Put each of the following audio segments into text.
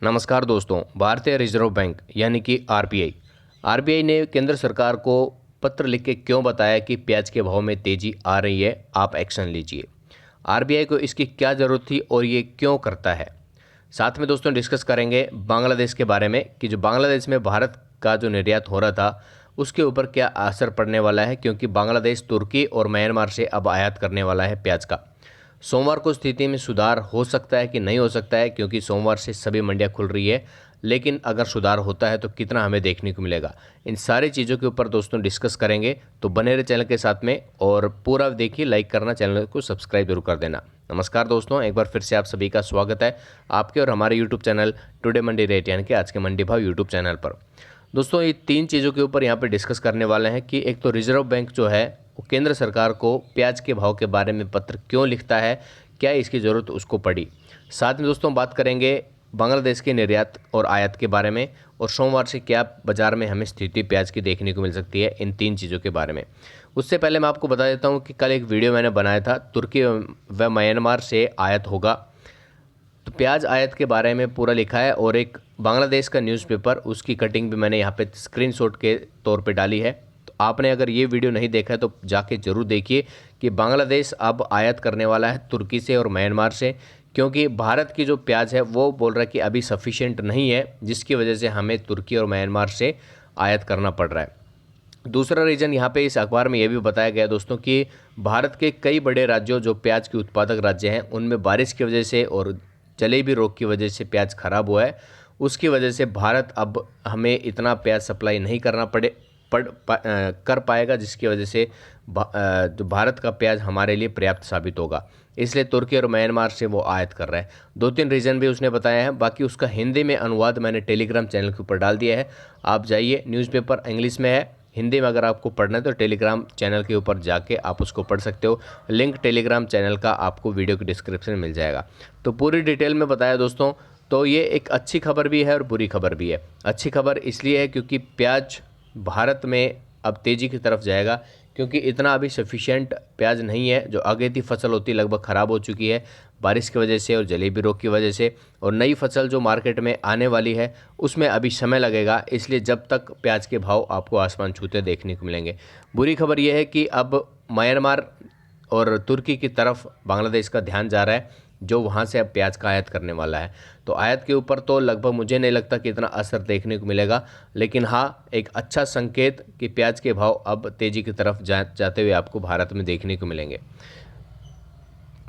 नमस्कार दोस्तों। भारतीय रिजर्व बैंक यानी कि आरबीआई ने केंद्र सरकार को पत्र लिख के क्यों बताया कि प्याज के भाव में तेज़ी आ रही है, आप एक्शन लीजिए। आरबीआई को इसकी क्या ज़रूरत थी और ये क्यों करता है। साथ में दोस्तों डिस्कस करेंगे बांग्लादेश के बारे में कि जो बांग्लादेश में भारत का जो निर्यात हो रहा था उसके ऊपर क्या असर पड़ने वाला है, क्योंकि बांग्लादेश तुर्की और म्यांमार से अब आयात करने वाला है प्याज का। सोमवार को स्थिति में सुधार हो सकता है कि नहीं हो सकता है, क्योंकि सोमवार से सभी मंडियां खुल रही है। लेकिन अगर सुधार होता है तो कितना हमें देखने को मिलेगा, इन सारी चीज़ों के ऊपर दोस्तों डिस्कस करेंगे। तो बने रहे चैनल के साथ में और पूरा देखिए, लाइक करना, चैनल को सब्सक्राइब जरूर कर देना। नमस्कार दोस्तों, एक बार फिर से आप सभी का स्वागत है आपके और हमारे यूट्यूब चैनल टुडे मंडी रेट यानी कि आज के मंडी भाव यूट्यूब चैनल पर। दोस्तों ये तीन चीज़ों के ऊपर यहाँ पे डिस्कस करने वाले हैं कि एक तो रिजर्व बैंक जो है वो केंद्र सरकार को प्याज के भाव के बारे में पत्र क्यों लिखता है, क्या इसकी ज़रूरत उसको पड़ी। साथ में दोस्तों बात करेंगे बांग्लादेश के निर्यात और आयात के बारे में, और सोमवार से क्या बाज़ार में हमें स्थिति प्याज की देखने को मिल सकती है, इन तीन चीज़ों के बारे में। उससे पहले मैं आपको बता देता हूँ कि कल एक वीडियो मैंने बनाया था, तुर्की व म्यांमार से आयात होगा, तो प्याज आयात के बारे में पूरा लिखा है। और एक बांग्लादेश का न्यूज़पेपर, उसकी कटिंग भी मैंने यहाँ पे स्क्रीनशॉट के तौर पे डाली है। तो आपने अगर ये वीडियो नहीं देखा है तो जाके ज़रूर देखिए कि बांग्लादेश अब आयात करने वाला है तुर्की से और म्यांमार से, क्योंकि भारत की जो प्याज है वो बोल रहा है कि अभी सफिशिएंट नहीं है, जिसकी वजह से हमें तुर्की और म्यांमार से आयात करना पड़ रहा है। दूसरा रीज़न यहाँ पे इस अखबार में ये भी बताया गया दोस्तों कि भारत के कई बड़े राज्यों जो प्याज के उत्पादक राज्य हैं उनमें बारिश की वजह से और जलेबी रोग की वजह से प्याज खराब हुआ है। उसकी वजह से भारत अब हमें इतना प्याज सप्लाई नहीं करना कर पाएगा, जिसकी वजह से जो भारत का प्याज हमारे लिए पर्याप्त साबित होगा। इसलिए तुर्की और म्यांमार से वो आयात कर रहा है। दो तीन रीज़न भी उसने बताया है, बाकी उसका हिंदी में अनुवाद मैंने टेलीग्राम चैनल के ऊपर डाल दिया है। आप जाइए, न्यूज़पेपर इंग्लिश में है, हिंदी में अगर आपको पढ़ना है तो टेलीग्राम चैनल के ऊपर जाके आप उसको पढ़ सकते हो। लिंक टेलीग्राम चैनल का आपको वीडियो के डिस्क्रिप्शन में मिल जाएगा। तो पूरी डिटेल में बताया दोस्तों। तो ये एक अच्छी खबर भी है और बुरी खबर भी है। अच्छी खबर इसलिए है क्योंकि प्याज भारत में अब तेज़ी की तरफ जाएगा, क्योंकि इतना अभी सफिशिएंट प्याज नहीं है। जो अगेती फसल होती लगभग ख़राब हो चुकी है बारिश की वजह से और जलेबी रोग की वजह से, और नई फसल जो मार्केट में आने वाली है उसमें अभी समय लगेगा। इसलिए जब तक प्याज के भाव आपको आसमान छूते देखने को मिलेंगे। बुरी खबर यह है कि अब म्यांमार और तुर्की की तरफ बांग्लादेश का ध्यान जा रहा है, जो वहाँ से अब प्याज का आयात करने वाला है। तो आयात के ऊपर तो लगभग मुझे नहीं लगता कि इतना असर देखने को मिलेगा, लेकिन हाँ एक अच्छा संकेत कि प्याज के भाव अब तेज़ी की तरफ जाते हुए आपको भारत में देखने को मिलेंगे।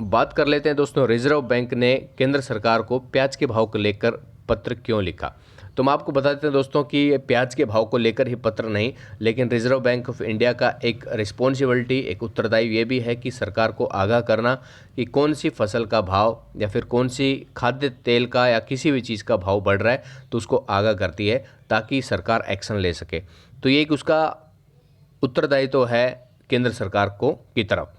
बात कर लेते हैं दोस्तों, रिजर्व बैंक ने केंद्र सरकार को प्याज के भाव को लेकर पत्र क्यों लिखा। तो हम आपको बता देते हैं दोस्तों कि प्याज के भाव को लेकर ही पत्र नहीं, लेकिन रिजर्व बैंक ऑफ इंडिया का एक रिस्पॉन्सिबिलिटी, एक उत्तरदायित्व ये भी है कि सरकार को आगाह करना कि कौन सी फसल का भाव या फिर कौन सी खाद्य तेल का या किसी भी चीज़ का भाव बढ़ रहा है तो उसको आगाह करती है, ताकि सरकार एक्शन ले सके। तो ये एक उसका उत्तरदायित्व है केंद्र सरकार को की तरफ।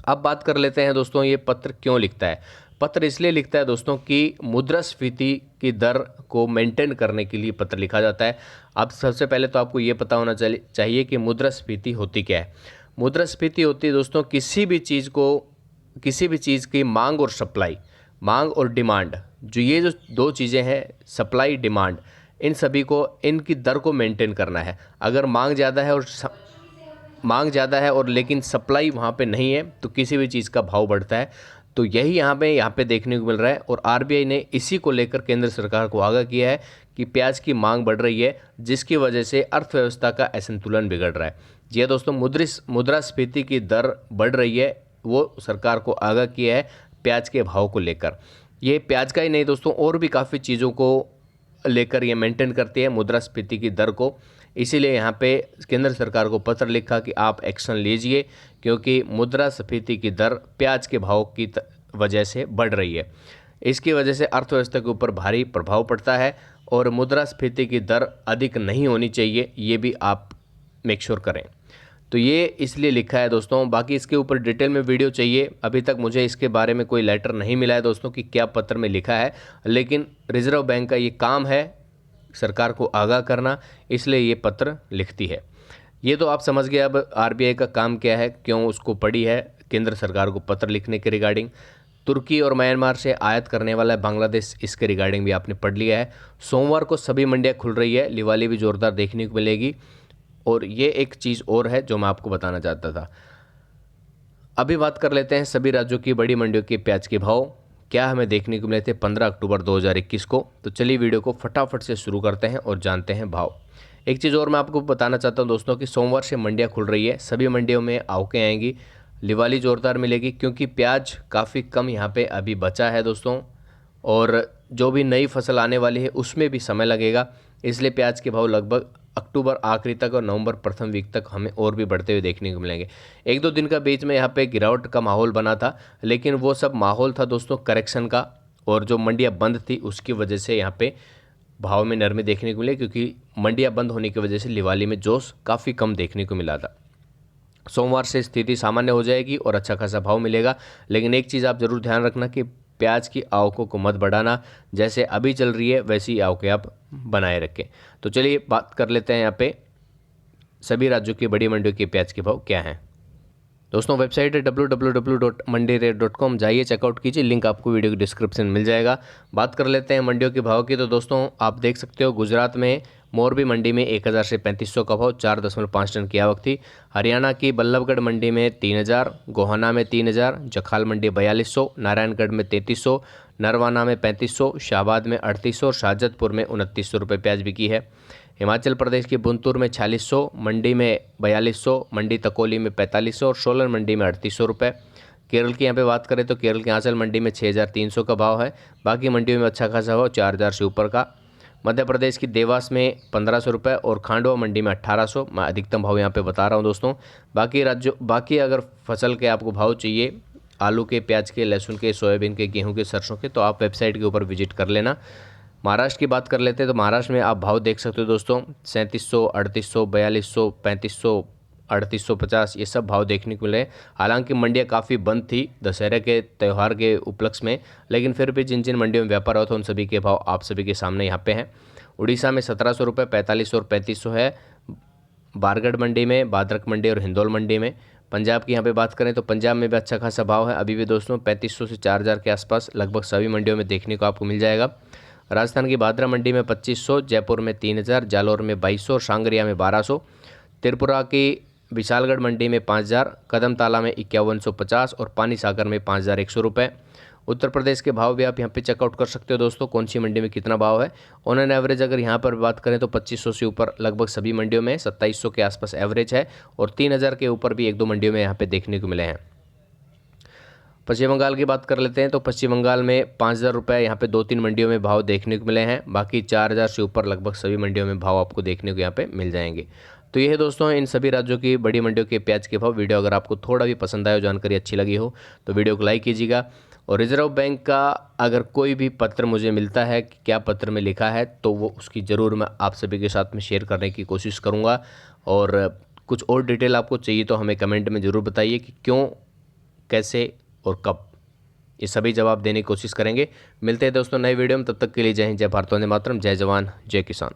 अब बात कर लेते हैं दोस्तों, ये पत्र क्यों लिखता है। पत्र इसलिए लिखता है दोस्तों कि मुद्रास्फीति की दर को मेंटेन करने के लिए पत्र लिखा जाता है। अब सबसे पहले तो आपको ये पता होना चाहिए कि मुद्रास्फीति होती क्या है। मुद्रास्फीति होती है दोस्तों किसी भी चीज़ की मांग और सप्लाई, मांग और डिमांड, ये जो दो चीज़ें हैं, सप्लाई डिमांड, इन सभी को, इनकी दर को मेंटेन करना है। अगर मांग ज़्यादा है और लेकिन सप्लाई वहाँ पे नहीं है तो किसी भी चीज़ का भाव बढ़ता है। तो यही यहाँ पे देखने को मिल रहा है, और आरबीआई ने इसी को लेकर केंद्र सरकार को आगाह किया है कि प्याज की मांग बढ़ रही है, जिसकी वजह से अर्थव्यवस्था का असंतुलन बिगड़ रहा है। जी दोस्तों, मुद्रास्फीति की दर बढ़ रही है, वो सरकार को आगाह किया है प्याज के भाव को लेकर। ये प्याज का ही नहीं दोस्तों, और भी काफ़ी चीज़ों को लेकर ये मेंटेन करती है मुद्रास्फीति की दर को। इसीलिए यहाँ पे केंद्र सरकार को पत्र लिखा कि आप एक्शन लीजिए, क्योंकि मुद्रास्फीति की दर प्याज के भाव की वजह से बढ़ रही है। इसकी वजह से अर्थव्यवस्था के ऊपर भारी प्रभाव पड़ता है, और मुद्रास्फीति की दर अधिक नहीं होनी चाहिए, ये भी आप मेक श्योर करें। तो ये इसलिए लिखा है दोस्तों। बाकी इसके ऊपर डिटेल में वीडियो चाहिए, अभी तक मुझे इसके बारे में कोई लेटर नहीं मिला है दोस्तों कि क्या पत्र में लिखा है, लेकिन रिजर्व बैंक का ये काम है सरकार को आगाह करना, इसलिए ये पत्र लिखती है। ये तो आप समझ गए अब आरबीआई का काम क्या है, क्यों उसको पड़ी है केंद्र सरकार को पत्र लिखने के रिगार्डिंग। तुर्की और म्यांमार से आयात करने वाला है बांग्लादेश, इसके रिगार्डिंग भी आपने पढ़ लिया है। सोमवार को सभी मंडियां खुल रही है, लिवाली भी जोरदार देखने को मिलेगी। और ये एक चीज़ और है जो मैं आपको बताना चाहता था। अभी बात कर लेते हैं सभी राज्यों की बड़ी मंडियों के प्याज के भाव क्या हमें देखने को मिले थे 15 अक्टूबर 2021 को। तो चलिए वीडियो को फटाफट से शुरू करते हैं और जानते हैं भाव। एक चीज़ और मैं आपको बताना चाहता हूं दोस्तों कि सोमवार से मंडियां खुल रही है, सभी मंडियों में आवकें आएंगी, लिवाली जोरदार मिलेगी क्योंकि प्याज काफ़ी कम यहाँ पे अभी बचा है दोस्तों, और जो भी नई फसल आने वाली है उसमें भी समय लगेगा, इसलिए प्याज के भाव लगभग अक्टूबर आखिरी तक और नवंबर प्रथम वीक तक हमें और भी बढ़ते हुए देखने को मिलेंगे। एक दो दिन का बीच में यहाँ पे गिरावट का माहौल बना था, लेकिन वो सब माहौल था दोस्तों करेक्शन का, और जो मंडियाँ बंद थी उसकी वजह से यहाँ पे भाव में नरमी देखने को मिली, क्योंकि मंडियाँ बंद होने की वजह से लिवाली में जोश काफ़ी कम देखने को मिला था। सोमवार से स्थिति सामान्य हो जाएगी और अच्छा खासा भाव मिलेगा। लेकिन एक चीज़ आप ज़रूर ध्यान रखना कि प्याज की आवकों को मत बढ़ाना, जैसे अभी चल रही है वैसी आवकें आप बनाए रखें। तो चलिए बात कर लेते हैं यहाँ पे सभी राज्यों की बड़ी मंडियों के प्याज के भाव क्या हैं। दोस्तों वेबसाइट है www.mandirate.com, जाइए चेकआउट कीजिए, लिंक आपको वीडियो की डिस्क्रिप्शन में मिल जाएगा। बात कर लेते हैं मंडियों के भाव की। तो दोस्तों आप देख सकते हो गुजरात में मोरबी मंडी में 1000 से 3500 का भाव, 4.5 टन की आवक थी। हरियाणा की बल्लभगढ़ मंडी में 3000, गोहाना में 3000, जखाल मंडी 4200, नारायणगढ़ में 3300, नरवाना में 3500, शाहबाद में 3800 और शाहजतपुर में 2900 रुपये प्याज बिकी है। हिमाचल प्रदेश के बुंतूर में 4600, मंडी में 4200, मंडी तकोली में 4500 और सोलन मंडी में 3800 रुपये। केरल की यहाँ पे बात करें तो केरल के आंचल मंडी में 6300 का भाव है, बाकी मंडियों में अच्छा खासा भाव 4000 से ऊपर का। मध्य प्रदेश की देवास में 1500 रुपये और खांडवा मंडी में 1800, मैं अधिकतम भाव यहाँ पे बता रहा हूँ दोस्तों। बाकी अगर फसल के आपको भाव चाहिए, आलू के, प्याज के, लहसुन के, सोयाबीन के, गेहूँ के, सरसों के, तो आप वेबसाइट के ऊपर विजिट कर लेना। महाराष्ट्र की बात कर लेते हैं तो महाराष्ट्र में आप भाव देख सकते हो दोस्तों, 3700, 3800, 4200, 3500, 3850, ये सब भाव देखने को मिले। हालांकि मंडियाँ काफ़ी बंद थी दशहरे के त्यौहार के उपलक्ष्य में, लेकिन फिर भी जिन जिन मंडियों में व्यापार होता है उन सभी के भाव आप सभी के सामने यहाँ पे हैं। उड़ीसा में 1700 रुपये, 4500 और 3500 है बारगढ़ मंडी में, बादरक मंडी और हिंदौल मंडी में। पंजाब की यहाँ पे बात करें तो पंजाब में भी अच्छा खासा भाव है अभी भी दोस्तों, 3500 से 4000 के आसपास लगभग सभी मंडियों में देखने को आपको मिल जाएगा। राजस्थान की भादरा मंडी में 2500, जयपुर में 3000, जालौर में 2200 और सांगरिया में 1200। त्रिपुरा की विशालगढ़ मंडी में 5000, कदमताला में 5150 और पानी सागर में 5100 रुपये। उत्तर प्रदेश के भाव भी आप यहाँ पे चेकआउट कर सकते हो दोस्तों, कौन सी मंडी में कितना भाव है। ऑन एन एवरेज अगर यहाँ पर बात करें तो 2500 से ऊपर लगभग सभी मंडियों में, 2700 के आसपास एवरेज है और 3000 के ऊपर भी एक दो मंडियों में यहाँ पे देखने को मिले हैं। पश्चिम बंगाल की बात कर लेते हैं तो पश्चिम बंगाल में 5000 रुपये यहाँ पे 2-3 मंडियों में भाव देखने को मिले हैं, बाकी 4000 से ऊपर लगभग सभी मंडियों में भाव आपको देखने को यहाँ पे मिल जाएंगे। तो ये है दोस्तों इन सभी राज्यों की बड़ी मंडियों के प्याज के भाव। वीडियो अगर आपको थोड़ा भी पसंद आया, जानकारी अच्छी लगी हो तो वीडियो को लाइक कीजिएगा। और रिजर्व बैंक का अगर कोई भी पत्र मुझे मिलता है कि क्या पत्र में लिखा है तो वो उसकी ज़रूर मैं आप सभी के साथ में शेयर करने की कोशिश करूँगा। और कुछ और डिटेल आपको चाहिए तो हमें कमेंट में ज़रूर बताइए कि क्यों, कैसे और कब, ये सभी जवाब देने की कोशिश करेंगे। मिलते हैं दोस्तों नए वीडियो में, तब तक के लिए जय हिंद, जय भारत वंदे मातरम, जय जवान जय किसान।